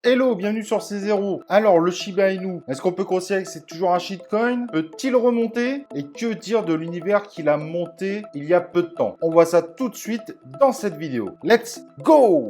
Hello, bienvenue sur C0. Alors, le Shiba Inu, est-ce qu'on peut considérer que c'est toujours un shitcoin? Peut-il remonter? Et que dire de l'univers qu'il a monté il y a peu de temps? On voit ça tout de suite dans cette vidéo. Let's go!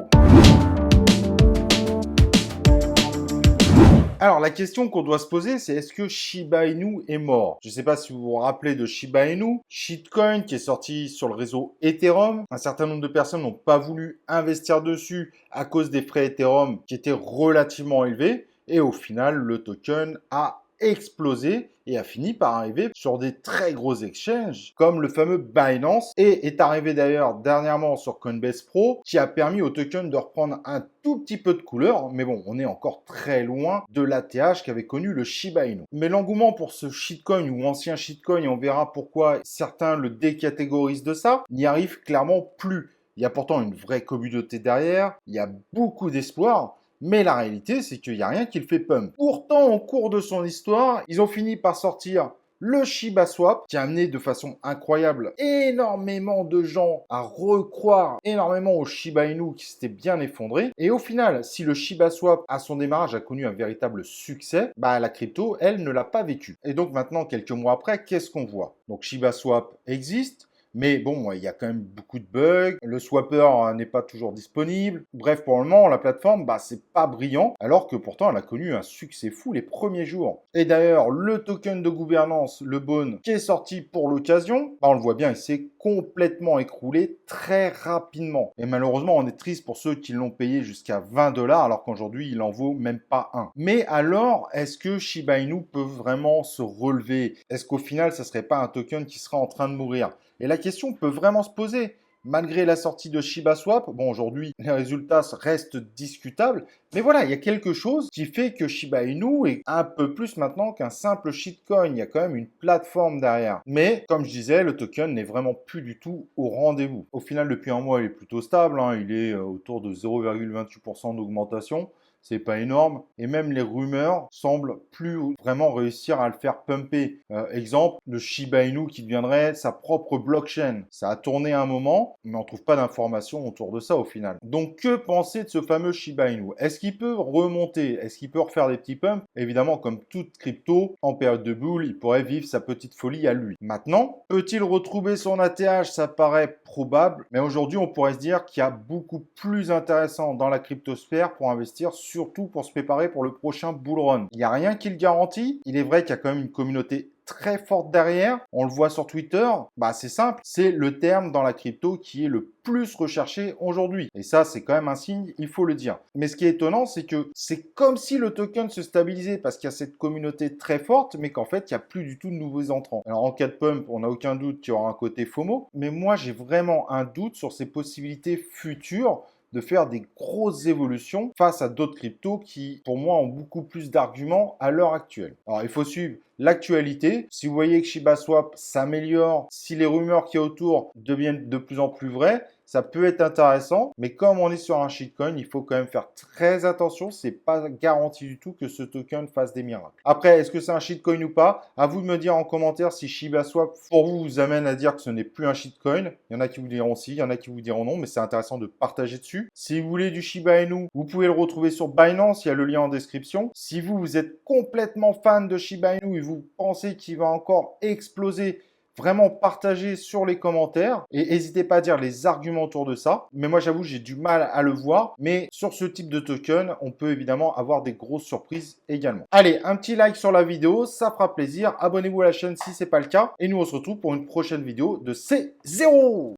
Alors, la question qu'on doit se poser, c'est est-ce que Shiba Inu est mort? Je ne sais pas si vous vous rappelez de Shiba Inu, shitcoin qui est sorti sur le réseau Ethereum. Un certain nombre de personnes n'ont pas voulu investir dessus à cause des frais Ethereum qui étaient relativement élevés. Et au final, le token a explosé et a fini par arriver sur des très gros exchanges comme le fameux Binance et est arrivé d'ailleurs dernièrement sur Coinbase Pro qui a permis au token de reprendre un tout petit peu de couleur, mais bon, on est encore très loin de l'ATH qu'avait connu le Shiba Inu. Mais l'engouement pour ce shitcoin ou ancien shitcoin, et on verra pourquoi certains le décatégorisent de ça, n'y arrive clairement plus. Il y a pourtant une vraie communauté derrière, il y a beaucoup d'espoir, mais la réalité, c'est qu'il n'y a rien qui le fait pump. Pourtant, au cours de son histoire, ils ont fini par sortir le Shiba Swap, qui a amené de façon incroyable énormément de gens à recroire énormément au Shiba Inu qui s'était bien effondré. Et au final, si le Shiba Swap à son démarrage a connu un véritable succès, bah la crypto, elle, ne l'a pas vécu. Et donc maintenant, quelques mois après, qu'est-ce qu'on voit? Donc Shiba Swap existe. Mais bon, il y a quand même beaucoup de bugs. Le swapper n'est pas toujours disponible. Bref, pour le moment, la plateforme, c'est pas brillant, alors que pourtant, elle a connu un succès fou les premiers jours. Et d'ailleurs, le token de gouvernance, le Bone, qui est sorti pour l'occasion, on le voit bien, il s'est complètement écroulé très rapidement. Et malheureusement, on est triste pour ceux qui l'ont payé jusqu'à 20 $, alors qu'aujourd'hui, il en vaut même pas un. Mais alors, est-ce que Shiba Inu peut vraiment se relever? Est-ce qu'au final, ça serait pas un token qui sera en train de mourir? Et la question peut vraiment se poser. Malgré la sortie de Shiba Swap, bon aujourd'hui les résultats restent discutables, mais voilà, il y a quelque chose qui fait que Shiba Inu est un peu plus maintenant qu'un simple shitcoin, il y a quand même une plateforme derrière. Mais comme je disais, le token n'est vraiment plus du tout au rendez-vous. Au final, depuis un mois, il est plutôt stable, il est autour de 0,28% d'augmentation. C'est pas énorme. Et même les rumeurs semblent plus vraiment réussir à le faire pumper. Exemple, le Shiba Inu qui deviendrait sa propre blockchain. Ça a tourné un moment, mais on ne trouve pas d'informations autour de ça au final. Donc, que penser de ce fameux Shiba Inu? Est-ce qu'il peut remonter? Est-ce qu'il peut refaire des petits pumps? Évidemment, comme toute crypto, en période de bull, il pourrait vivre sa petite folie à lui. Maintenant, peut-il retrouver son ATH? Ça paraît probable, mais aujourd'hui, on pourrait se dire qu'il y a beaucoup plus intéressant dans la cryptosphère pour investir, surtout pour se préparer pour le prochain bull run. Il n'y a rien qui le garantit. Il est vrai qu'il y a quand même une communauté très forte derrière. On le voit sur Twitter. C'est simple. C'est le terme dans la crypto qui est le plus recherché aujourd'hui. Et ça, c'est quand même un signe, il faut le dire. Mais ce qui est étonnant, c'est que c'est comme si le token se stabilisait parce qu'il y a cette communauté très forte, mais qu'en fait, il n'y a plus du tout de nouveaux entrants. Alors, en cas de pump, on n'a aucun doute qu'il y aura un côté FOMO. Mais moi, j'ai vraiment un doute sur ces possibilités futures de faire des grosses évolutions face à d'autres cryptos qui, pour moi, ont beaucoup plus d'arguments à l'heure actuelle. Alors, il faut suivre l'actualité. Si vous voyez que Shiba Swap s'améliore, si les rumeurs qu'il y a autour deviennent de plus en plus vraies, ça peut être intéressant, mais comme on est sur un shitcoin, il faut quand même faire très attention. C'est pas garanti du tout que ce token fasse des miracles. Après, est-ce que c'est un shitcoin ou pas? À vous de me dire en commentaire si Shiba Swap pour vous amène à dire que ce n'est plus un shitcoin. Il y en a qui vous diront si, il y en a qui vous diront non, mais c'est intéressant de partager dessus. Si vous voulez du Shiba Inu, vous pouvez le retrouver sur Binance, il y a le lien en description. Si vous êtes complètement fan de Shiba Inu et vous pensez qu'il va encore exploser, vraiment partagez sur les commentaires et n'hésitez pas à dire les arguments autour de ça. Mais moi, j'avoue, j'ai du mal à le voir. Mais sur ce type de token, on peut évidemment avoir des grosses surprises également. Allez, un petit like sur la vidéo, ça fera plaisir. Abonnez-vous à la chaîne si ce n'est pas le cas. Et nous, on se retrouve pour une prochaine vidéo de C0.